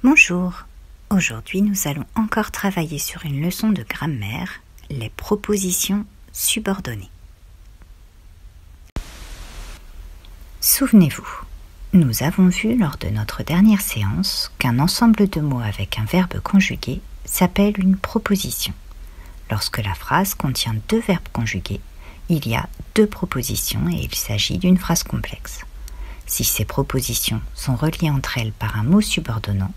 Bonjour, aujourd'hui nous allons encore travailler sur une leçon de grammaire, les propositions subordonnées. Souvenez-vous, nous avons vu lors de notre dernière séance qu'un ensemble de mots avec un verbe conjugué s'appelle une proposition. Lorsque la phrase contient deux verbes conjugués, il y a deux propositions et il s'agit d'une phrase complexe. Si ces propositions sont reliées entre elles par un mot subordonnant,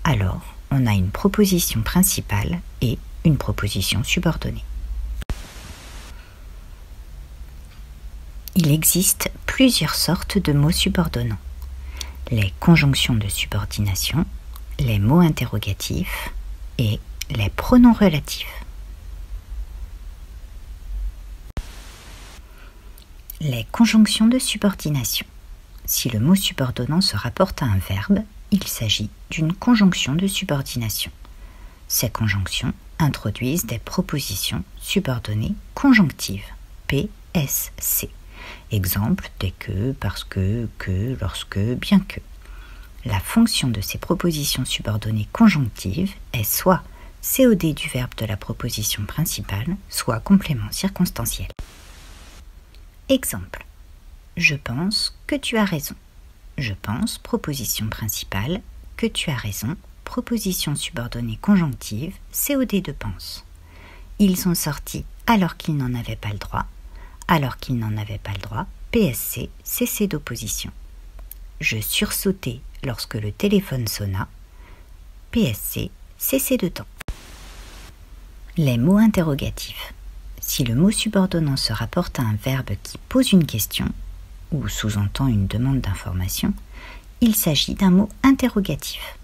alors on a une proposition principale et une proposition subordonnée. Il existe plusieurs sortes de mots subordonnants. Les conjonctions de subordination, les mots interrogatifs et les pronoms relatifs. Les conjonctions de subordination. Si le mot subordonnant se rapporte à un verbe, il s'agit d'une conjonction de subordination. Ces conjonctions introduisent des propositions subordonnées conjonctives, PSC. Exemple, dès que, parce que, lorsque, bien que. La fonction de ces propositions subordonnées conjonctives est soit COD du verbe de la proposition principale, soit complément circonstanciel. Exemple. Je pense que tu as raison. Je pense, proposition principale, que tu as raison, proposition subordonnée conjonctive, COD de pense. Ils sont sortis alors qu'ils n'en avaient pas le droit. Alors qu'ils n'en avaient pas le droit, PSC, CC d'opposition. Je sursautais lorsque le téléphone sonna, PSC, CC de temps. Les mots interrogatifs. Si le mot subordonnant se rapporte à un verbe qui pose une question, ou sous-entend une demande d'information, il s'agit d'un mot interrogatif.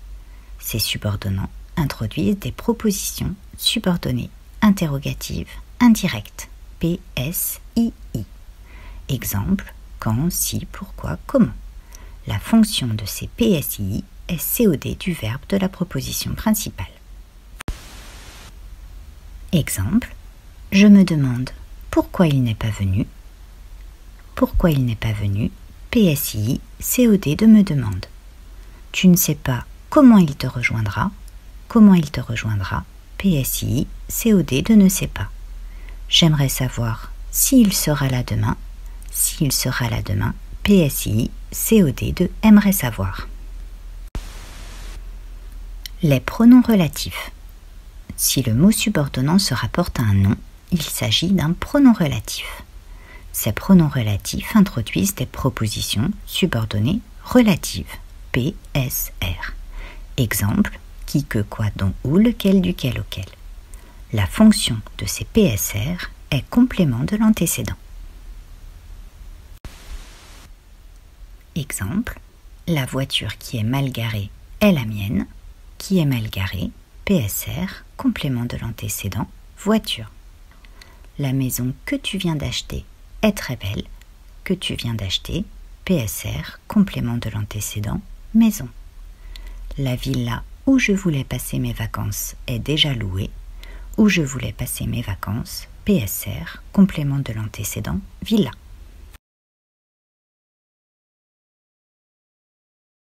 Ces subordonnants introduisent des propositions subordonnées interrogatives indirectes, PSII. Exemple, quand, si, pourquoi, comment. La fonction de ces PSII est COD du verbe de la proposition principale. Exemple, je me demande pourquoi il n'est pas venu. Pourquoi il n'est pas venu, PSI, COD de me demande. Tu ne sais pas comment il te rejoindra. Comment il te rejoindra, PSI, COD de ne sais pas. J'aimerais savoir s'il sera là demain. S'il sera là demain, PSI, COD de aimerait savoir. Les pronoms relatifs. Si le mot subordonnant se rapporte à un nom, il s'agit d'un pronom relatif. Ces pronoms relatifs introduisent des propositions subordonnées relatives, PSR. Exemple, qui, que, quoi, dont, où, lequel, duquel, auquel. La fonction de ces PSR est complément de l'antécédent. Exemple, la voiture qui est mal garée est la mienne, qui est mal garée, PSR, complément de l'antécédent, voiture. La maison que tu viens d'acheter est très belle, que tu viens d'acheter, PSR, complément de l'antécédent, maison. La villa où je voulais passer mes vacances est déjà louée, où je voulais passer mes vacances, PSR, complément de l'antécédent, villa.